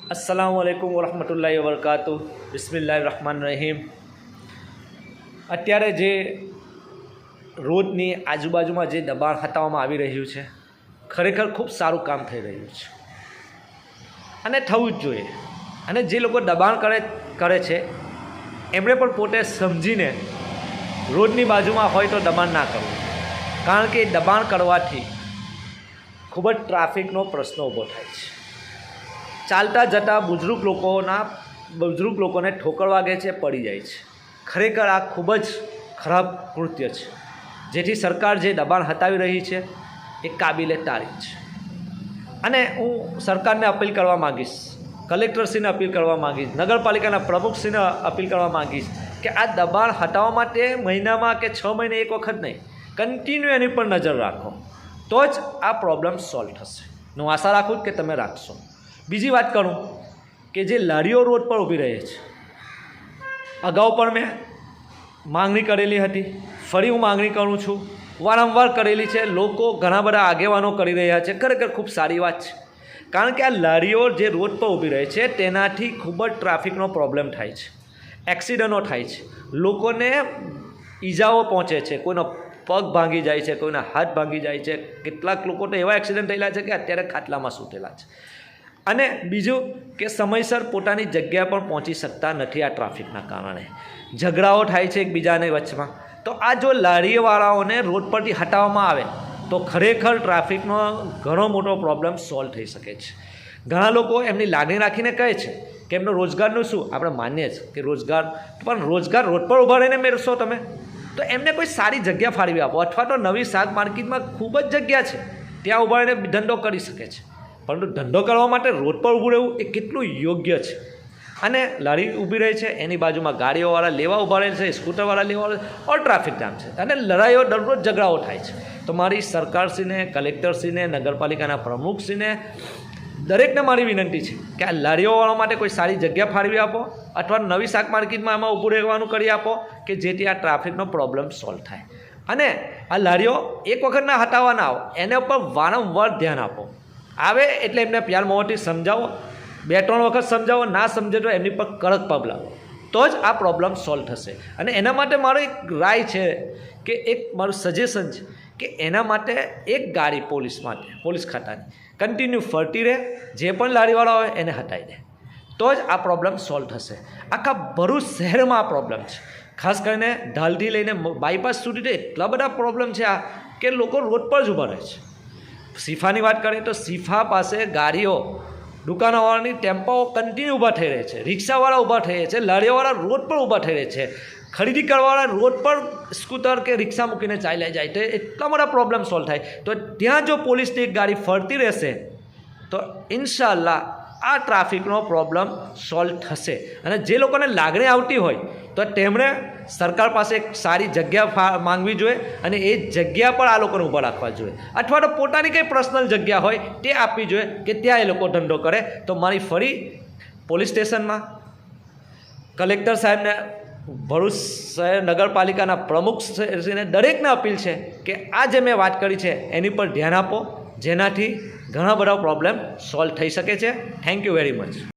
अस्सलामुअलैकुम वरहमतुल्लाहि वबरकातुहू। बिस्मिल्लाहिर्रहमानिर्रहीम। અત્યારે જે રોડની આજુબાજુમાં જે દબાણ હટાવવામાં આવી રહ્યું છે, ખરેખર ખૂબ સારું કામ થઈ રહ્યું છે અને થવું જ જોઈએ. અને જે લોકો દબાણ કરે છે એમણે પણ પોતે સમજીને રોડની બાજુમાં હોય તો દબાણ ના કરવું, કારણ કે દબાણ કરવાથી ખૂબ જ ટ્રાફિકનો પ્રશ્ન ઊભો થાય છે. ચાલતા જતા બુઝુર્ગ લોકોને ઠોકર વાગે છે, પડી જાય છે. ખરેખર આ ખૂબ જ ખરાબ કૃત્ય છે, જેથી સરકાર જે દબાણ હટાવી રહી છે એ કાબિલે તારીફ છે. અને હું સરકારને અપીલ કરવા માગીશ, કલેક્ટરશ્રીને અપીલ કરવા માગીશ, નગરપાલિકાના પ્રમુખશ્રીને અપીલ કરવા માગીશ કે આ દબાણ હટાવવા માટે મહિનામાં કે 6 મહિને એક વખત નહીં, કન્ટિન્યુ એની પર નજર રાખો, તો જ આ પ્રોબ્લેમ સોલ્વ થશે. હું આશા રાખું કે તમે રાખશો. બીજી વાત કરું કે જે લારીઓ રોડ પર ઊભી રહે છે, અગાઉ પણ મેં માંગણી કરેલી હતી, ફરી હું માંગણી કરું છું, વારંવાર કરેલી છે. લોકો ઘણા બધા આગેવાનો કરી રહ્યા છે, ખરેખર ખૂબ સારી વાત છે. કારણ કે આ લારીઓ જે રોડ પર ઊભી રહે છે તેનાથી ખૂબ જ ટ્રાફિકનો પ્રોબ્લેમ થાય છે, એક્સિડન્ટો થાય છે, લોકોને ઈજાઓ પહોંચે છે, કોઈનો પગ ભાંગી જાય છે, કોઈના હાથ ભાંગી જાય છે. કેટલાક લોકો તો એવા એક્સિડન્ટ થયેલા છે કે અત્યારે ખાટલામાં સૂતેલા છે. અને બીજું કે સમયસર પોતાની જગ્યા પર પહોંચી શકતા નથી. આ ટ્રાફિકના કારણે ઝઘડાઓ થાય છે એકબીજાને વચમાં. તો આ જો લારીવાળાઓને રોડ પરથી હટાવવામાં આવે તો ખરેખર ટ્રાફિકનો ઘણો મોટો પ્રોબ્લેમ સોલ્વ થઈ શકે છે. ઘણા લોકો એમની લાગણી રાખીને કહે છે કે એમનો રોજગારનું શું, આપણે માનીએ છીએ કે રોજગાર, પણ રોજગાર રોડ પર ઊભા રહીને મેળવશો તમે, તો એમને કોઈ સારી જગ્યા ફાળવી આપો, અથવા તો નવી શાક માર્કેટમાં ખૂબ જ જગ્યા છે, ત્યાં ઊભા રહીને ધંધો કરી શકે છે. પરંતુ ધંધો કરવા માટે રોડ પર ઊભું રહેવું એ કેટલું યોગ્ય છે. અને લારી ઊભી રહી છે, એની બાજુમાં ગાડીઓવાળા લેવા ઊભા રહે છે, સ્કૂટરવાળા લેવા ઓર ટ્રાફિક જામ છે, અને લડાઈઓ દરરોજ ઝઘડાઓ થાય છે. તો મારી સરકારશ્રીને, કલેક્ટરશ્રીને, નગરપાલિકાના પ્રમુખશ્રીને, દરેકને મારી વિનંતી છે કે આ લારીઓવાળા માટે કોઈ સારી જગ્યા ફાળવી આપો, અથવા નવી શાક માર્કેટમાં એમાં ઊભું રહેવાનું કરી આપો કે જેથી આ ટ્રાફિકનો પ્રોબ્લેમ સોલ્વ થાય. અને આ લારીઓ એક વખત ના હટાવવા ના આવો, એના ઉપર વારંવાર ધ્યાન આપો. આવે એટલે એમને પ્યાર મોહથી સમજાવો, 2-3 વખત સમજાવો, ના સમજે તો એમની પર કડક પગલાં લો, તો જ આ પ્રોબ્લેમ સોલ્વ થશે. અને એના માટે મારો એક રાય છે કે એક મારું સજેશન છે કે એના માટે એક ગાડી પોલીસ ખાતાની કન્ટિન્યુ ફરતી રહે, જે પણ લારીવાળા હોય એને હટાવી દે, તો જ આ પ્રોબ્લેમ સોલ્વ થશે. આખા ભરૂચ શહેરમાં આ પ્રોબ્લેમ છે, ખાસ કરીને ઢાલથી લઈને બાયપાસ સુધી તો એટલા બધા પ્રોબ્લેમ છે આ કે લોકો રોડ પર જ ઊભા રહે છે. શિફાની વાત કરીએ તો શિફા પાસે ગાડીઓ, દુકાનોવાળાની ટેમ્પાઓ કન્ટિન્યુ ઊભા થઈ રહે છે, રિક્ષાવાળા ઊભા થઈ રહે છે, લારીઓવાળા રોડ પર ઊભા થઈ રહે છે, ખરીદી કરવાવાળા રોડ પર સ્કૂટર કે રિક્ષા મૂકીને ચાલ્યા જાય, તો એટલા બધા પ્રોબ્લેમ સોલ્વ થાય. તો ત્યાં જો પોલીસની એક ગાડી ફરતી રહેશે તો ઇન્શાઅલ્લાહ આ ટ્રાફિકનો પ્રોબ્લેમ સોલ્વ થશે. અને જે લોકોને લાગણી આવતી હોય તો તેમણે સરકાર પાસે એક સારી જગ્યા માંગવી જોઈએ, અને એ જગ્યા પર આ લોકોને ઊભા રાખવા જોઈએ, અથવા તો પોતાની કંઈ પર્સનલ જગ્યા હોય તે આપવી જોઈએ કે ત્યાં એ લોકો ધંધો કરે. તો મારી ફરી પોલીસ સ્ટેશનમાં, કલેક્ટર સાહેબને, ભરૂચ શહેર નગરપાલિકાના પ્રમુખશ્રીને દરેકને અપીલ છે કે આ જે મેં વાત કરી છે એની પર ધ્યાન આપો, જેનાથી ઘણા બધા પ્રોબ્લેમ સોલ્વ થઈ શકે છે. Thank you very much.